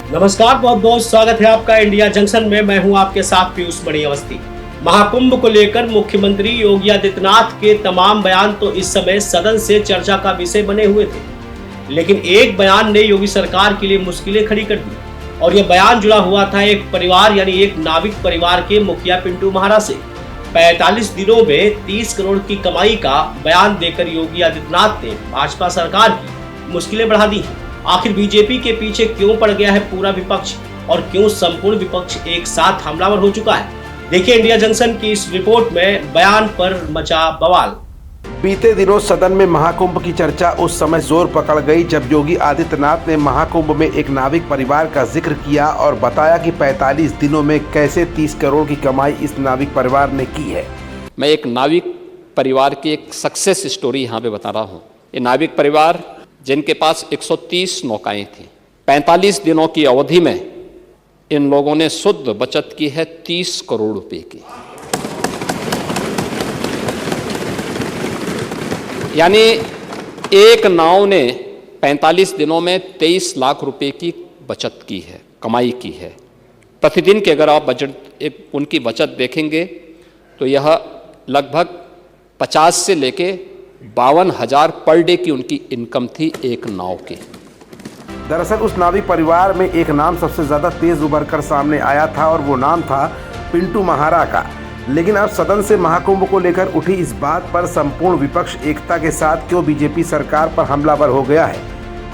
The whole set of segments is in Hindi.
नमस्कार, बहुत बहुत स्वागत है आपका इंडिया जंक्शन में। मैं हूं आपके साथ पीयूष मणि अवस्थी। महाकुंभ को लेकर मुख्यमंत्री योगी आदित्यनाथ के तमाम बयान तो इस समय सदन से चर्चा का विषय बने हुए थे, लेकिन एक बयान ने योगी सरकार के लिए मुश्किलें खड़ी कर दी। और यह बयान जुड़ा हुआ था एक परिवार यानी एक नाविक परिवार के मुखिया पिंटू महारा से। 45 दिनों में 30 करोड़ की कमाई का बयान देकर योगी आदित्यनाथ ने भाजपा सरकार की मुश्किलें बढ़ा दी हैं। आखिर बीजेपी के पीछे क्यों पड़ गया है पूरा विपक्ष और क्यों संपूर्ण विपक्ष एक साथ हमलावर हो चुका है? देखिए इंडिया जंक्शन की इस रिपोर्ट में बयान पर मचा बवाल। बीते दिनों सदन में महाकुंभ की चर्चा उस समय जोर पकड़ गई जब योगी आदित्यनाथ ने महाकुंभ में एक नाविक परिवार का जिक्र किया और बताया कि 45 दिनों में कैसे 30 करोड़ की कमाई इस नाविक परिवार ने की है। मैं एक नाविक परिवार की एक सक्सेस स्टोरी यहाँ पे बता रहा हूँ। ये नाविक परिवार जिनके पास 130 नौकाएं थी, 45 दिनों की अवधि में इन लोगों ने शुद्ध बचत की है 30 करोड़ रुपए की। यानी एक नाव ने 45 दिनों में 23 लाख रुपए की बचत की है, कमाई की है। प्रतिदिन के अगर आप उनकी बचत देखेंगे तो यह लगभग 50 से लेके 52,000 पर डे की उनकी इनकम थी एक नाव की। दरअसल उस नाविक परिवार में एक नाम सबसे ज्यादा तेज उभर कर सामने आया था और वो नाम था पिंटू महारा का। लेकिन अब सदन से महाकुंभ को लेकर उठी इस बात पर संपूर्ण विपक्ष एकता के साथ क्यों बीजेपी सरकार पर हमलावर हो गया है?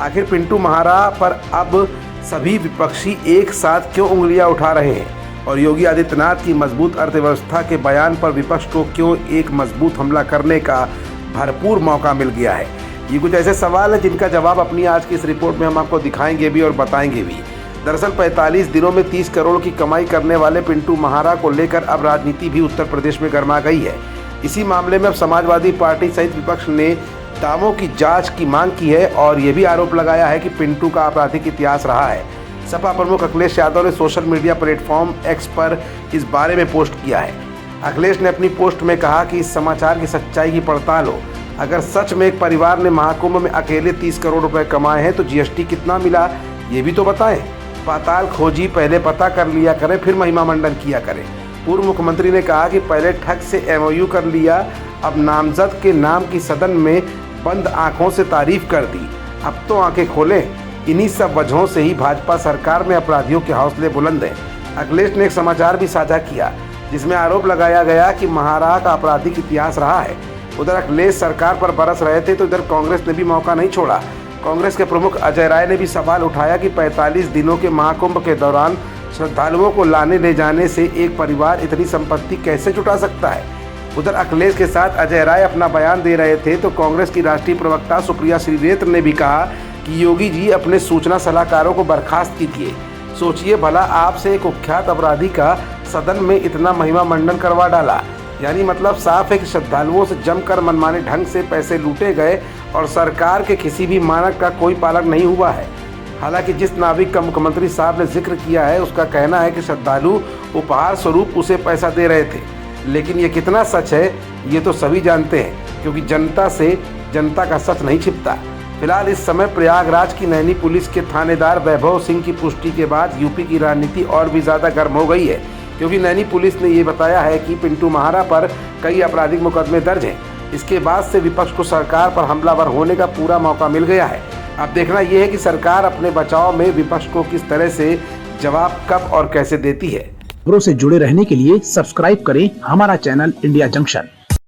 आखिर पिंटू महारा पर अब सभी विपक्षी एक साथ क्यों उंगलियां उठा रहे हैं और योगी आदित्यनाथ की मजबूत अर्थव्यवस्था के बयान पर विपक्ष को क्यों एक मजबूत हमला करने का भरपूर मौका मिल गया है? ये कुछ ऐसे सवाल हैं जिनका जवाब अपनी आज की इस रिपोर्ट में हम आपको दिखाएंगे भी और बताएंगे भी। दरअसल 45 दिनों में 30 करोड़ की कमाई करने वाले पिंटू महारा को लेकर अब राजनीति भी उत्तर प्रदेश में गर्मा गई है। इसी मामले में अब समाजवादी पार्टी सहित विपक्ष ने दावों की जांच की मांग की है और ये भी आरोप लगाया है कि पिंटू का आपराधिक इतिहास रहा है। सपा प्रमुख अखिलेश यादव ने सोशल मीडिया प्लेटफॉर्म एक्स पर इस बारे में पोस्ट किया है। अखिलेश ने अपनी पोस्ट में कहा कि इस समाचार की सच्चाई की पड़ताल हो। अगर सच में एक परिवार ने महाकुंभ में अकेले 30 करोड़ रुपए कमाए हैं तो जीएसटी कितना मिला ये भी तो बताएं। पाताल खोजी, पहले पता कर लिया करें फिर महिमा मंडन किया करें। पूर्व मुख्यमंत्री ने कहा कि पहले ठग से एमओयू कर लिया, अब नामजद के नाम की सदन में बंद आंखों से तारीफ कर दी, अब तो आंखें खोलें। इन्हीं सब वजहों से ही भाजपा सरकार में अपराधियों के हौसले बुलंद हैं। अखिलेश ने एक समाचार भी साझा किया जिसमें आरोप लगाया गया कि महारा का आपराधिक इतिहास रहा है। उधर अखिलेश सरकार पर बरस रहे थे तो इधर कांग्रेस ने भी मौका नहीं छोड़ा। कांग्रेस के प्रमुख अजय राय ने भी सवाल उठाया कि 45 दिनों के महाकुंभ के दौरान श्रद्धालुओं को लाने ले जाने से एक परिवार इतनी संपत्ति कैसे जुटा सकता है। उधर अखिलेश के साथ अजय राय अपना बयान दे रहे थे तो कांग्रेस की राष्ट्रीय प्रवक्ता सुप्रिया श्रीनेत्र ने भी कहा कि योगी जी अपने सूचना सलाहकारों को बर्खास्त कीजिए। सोचिए भला, आपसे एक कुख्यात अपराधी का सदन में इतना महिमा मंडन करवा डाला। यानी मतलब साफ है कि श्रद्धालुओं से जमकर मनमाने ढंग से पैसे लूटे गए और सरकार के किसी भी मानक का कोई पालन नहीं हुआ है। हालांकि जिस नाविक का मुख्यमंत्री साहब ने जिक्र किया है उसका कहना है कि श्रद्धालु उपहार स्वरूप उसे पैसा दे रहे थे, लेकिन ये कितना सच है ये तो सभी जानते हैं क्योंकि जनता से जनता का सच नहीं छिपता। फिलहाल इस समय प्रयागराज की नैनी पुलिस के थानेदार वैभव सिंह की पुष्टि के बाद यूपी की राजनीति और भी ज़्यादा गर्म हो गई है क्योंकि नैनी पुलिस ने ये बताया है कि पिंटू महारा पर कई आपराधिक मुकदमे दर्ज हैं। इसके बाद से विपक्ष को सरकार पर हमलावर होने का पूरा मौका मिल गया है। अब देखना यह है कि सरकार अपने बचाव में विपक्ष को किस तरह से जवाब कब और कैसे देती है। खबरों से जुड़े रहने के लिए सब्सक्राइब करें हमारा चैनल इंडिया जंक्शन।